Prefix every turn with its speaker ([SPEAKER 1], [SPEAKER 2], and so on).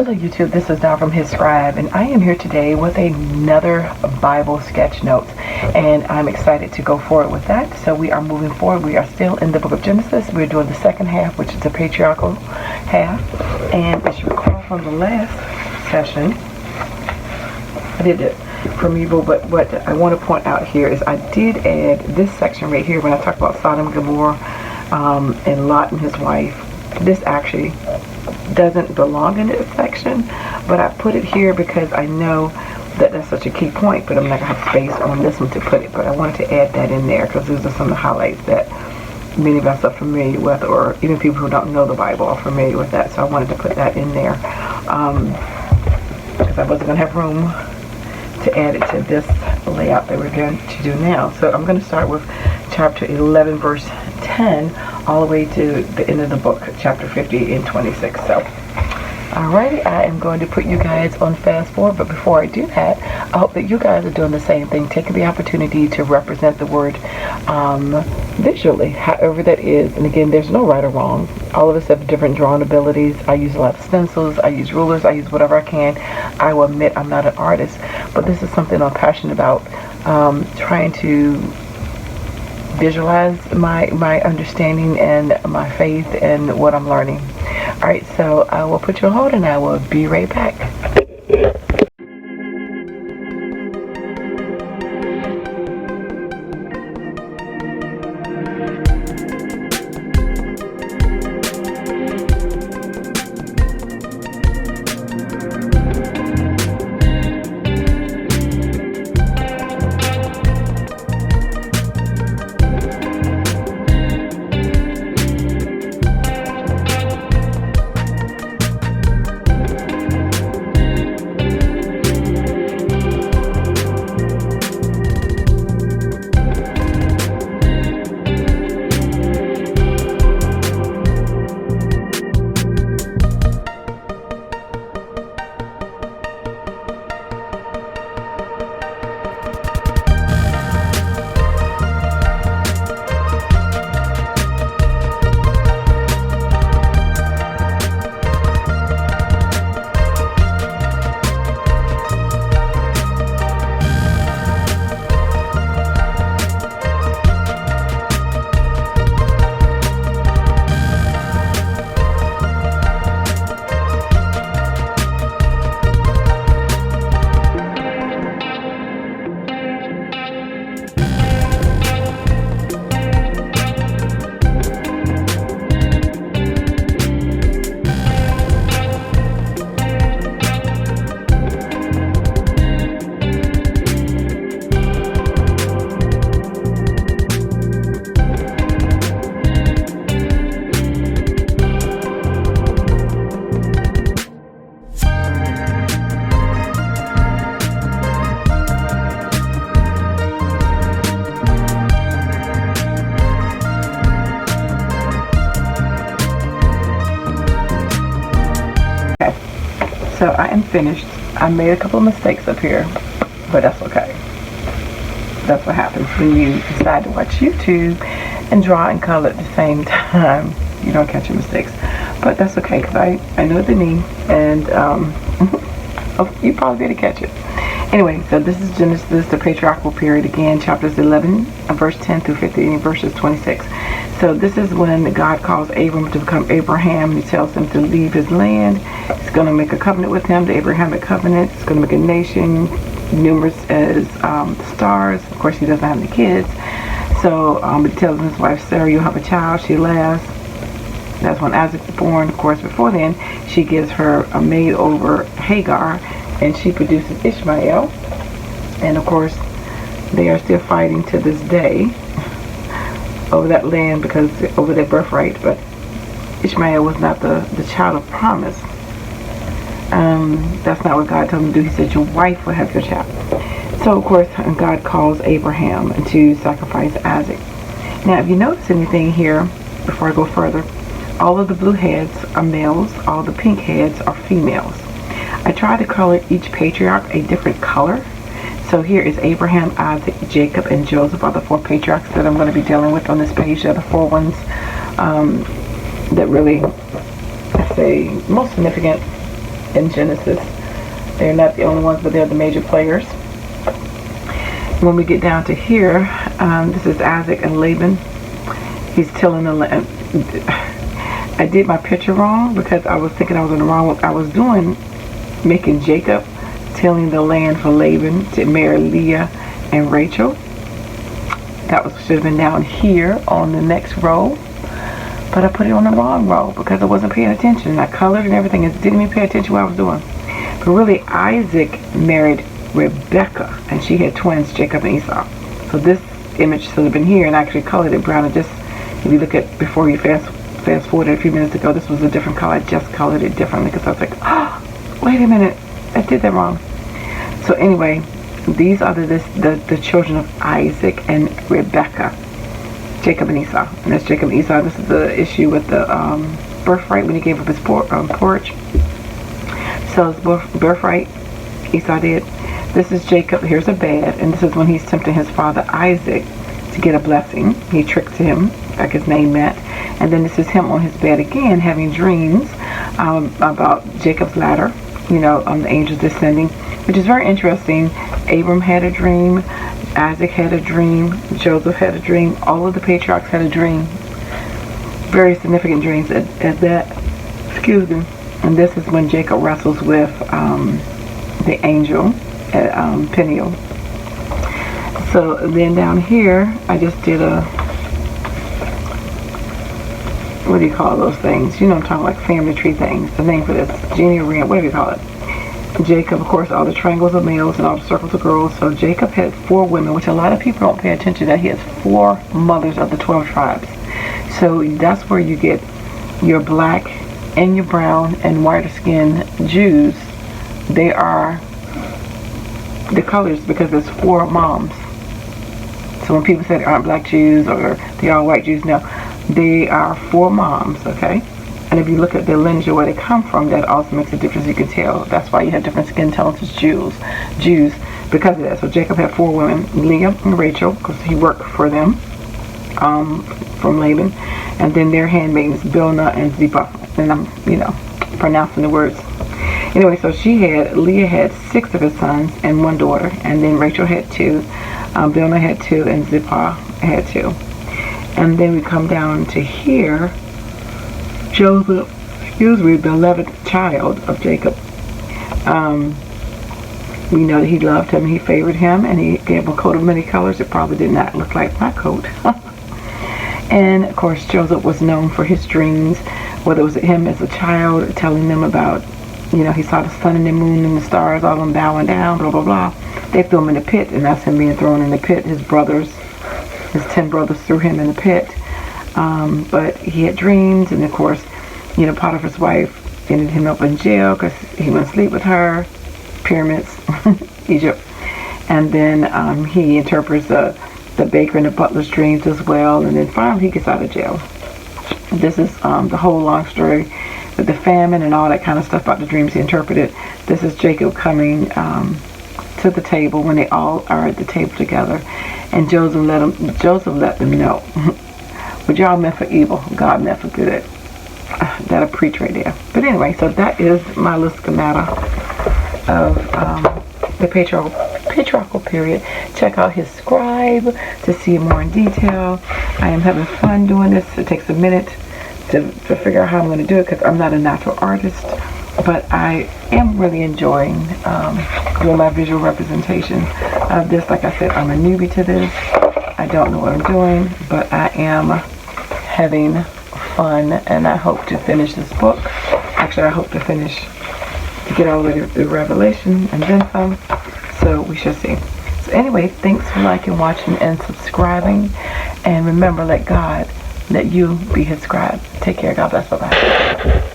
[SPEAKER 1] Hello YouTube, this is Dal from hzscribe, and I am here today with another Bible sketch note, and I'm excited to go forward with that. So we are moving forward. We are still in the book of Genesis. We're doing the second half, which is the patriarchal half, and as you recall from the last session, I did it from evil, but what I want to point out here is I did add this section right here when I talk about Sodom and Gomorrah and Lot and his wife. This actually doesn't belong in this section, but I put it here because I know that that's such a key point, but I'm not going to have space on this one to put it, but I wanted to add that in there because those are some of the highlights that many of us are familiar with, or even people who don't know the Bible are familiar with that, so I wanted to put that in there because I wasn't going to have room to add it to this layout that we're going to do now. So I'm going to start with chapter 11 verse 10 all the way to the end of the book, chapter 50 and 26. So alrighty, I am going to put you guys on fast forward, but before I do that, I hope that you guys are doing the same thing, taking the opportunity to represent the word visually, however that is. And again, there's no right or wrong. All of us have different drawing abilities. I use a lot of stencils, I use rulers, I use whatever I can. I will admit I'm not an artist, but this is something I'm passionate about, trying to visualize my understanding and my faith and what I'm learning. Alright, so I will put you on hold and I will be right back. So I am finished. I made a couple of mistakes up here, but that's okay. That's what happens when you decide to watch YouTube and draw and color at the same time. You don't catch your mistakes, but that's okay because I know the need, and you probably better catch it. Anyway, so this is Genesis, the patriarchal period again, chapters 11, verse 10 through 50, verses 26. So this is when God calls Abram to become Abraham. He tells him to leave his land. He's going to make a covenant with him, the Abrahamic covenant. He's going to make a nation numerous as stars. Of course, he doesn't have any kids. So he tells his wife Sarah, you'll have a child. She laughs. That's when Isaac is born. Of course, before then, she gives her a maid over Hagar, and she produces Ishmael. And of course, they are still fighting to this day over that land, because over their birthright, but Ishmael was not the child of promise. That's not what God told him to do. He said your wife will have your child. So of course God calls Abraham to sacrifice Isaac. Now if you notice anything here, before I go further, all of the blue heads are males, all the pink heads are females. I tried to color each patriarch a different color. So here is Abraham, Isaac, Jacob, and Joseph are the four patriarchs that I'm going to be dealing with on this page. They're the four ones that really, I say, most significant in Genesis. They're not the only ones, but they're the major players. When we get down to here, this is Isaac and Laban. He's tilling the land. I did my picture wrong because I was thinking I was on the wrong one. I was making Jacob tilling the land for Laban to marry Leah and Rachel. That should have been down here on the next row. But I put it on the wrong row because I wasn't paying attention. I colored and everything and didn't even pay attention to what I was doing. But really, Isaac married Rebecca, and she had twins, Jacob and Esau. So this image should have been here, and I actually colored it brown. And just, if you look at, before you fast forward a few minutes ago, this was a different color. I just colored it differently because I was like, oh, wait a minute, I did that wrong. So anyway, these are the children of Isaac and Rebecca, Jacob and Esau. And that's Jacob and Esau. This is the issue with the birthright when he gave up his porch. So his birthright, Esau did. This is Jacob. Here's a bad, and this is when he's tempting his father Isaac to get a blessing. He tricked him, like his name meant. And then this is him on his bed again, having dreams about Jacob's ladder, the angels descending, which is very interesting. Abram had a dream, Isaac had a dream, Joseph had a dream, all of the patriarchs had a dream. Very significant dreams at that. Excuse me. And this is when Jacob wrestles with the angel at Peniel. So then down here, I just did what do you call those things? I'm talking like family tree things. The name for this, genealogy, whatever you call it. Jacob, of course, all the triangles are males and all the circles are girls. So Jacob had 4 women, which a lot of people don't pay attention to, that he has 4 mothers of the 12 tribes. So that's where you get your black and your brown and whiter skinned Jews. They are the colors because there's 4 moms. So when people say they aren't black Jews or they are white Jews, no, they are 4 moms, okay? And if you look at their lineage or where they come from, that also makes a difference. You can tell. That's why you have different skin tones as Jews because of that. So Jacob had 4 women, Leah and Rachel, because he worked for them from Laban, and then their handmaidens, Bilhah and Zilpah. And I'm, pronouncing the words. Anyway, so Leah had 6 of his sons and 1 daughter, and then Rachel had 2, Bilhah had 2, and Zilpah had 2. And then we come down to here, Joseph, the 11th child of Jacob. We know that he loved him, he favored him, and he gave him a coat of many colors. It probably did not look like my coat. And of course, Joseph was known for his dreams, whether it was him as a child telling them about, he saw the sun and the moon and the stars, all of them bowing down, blah, blah, blah. They threw him in the pit, and that's him being thrown in the pit. His 10 brothers threw him in the pit. But he had dreams, and of course, Potiphar's wife ended him up in jail because he wouldn't sleep with her. Pyramids, Egypt. And then he interprets the baker and the butler's dreams as well, and then finally he gets out of jail. This is the whole long story with the famine and all that kind of stuff about the dreams he interpreted. This is Jacob coming to the table when they all are at the table together, and Joseph let them know what y'all meant for evil, God meant for good. That'll preach right there. But anyway, so that is my little schemata of the patriarchal period. Check out his scribe to see more in detail. I am having fun doing this. It takes a minute to figure out how I'm going to do it because I'm not a natural artist, but I am really enjoying doing my visual representation of this. Like I said, I'm a newbie to this. I don't know what I'm doing, but I am having fun, and I hope to finish this book. Actually, I hope to get all the way to Revelation and then some. So we shall see. So anyway, thanks for liking, watching, and subscribing. And remember, let God let you be his scribe. Take care. God bless. Bye-bye.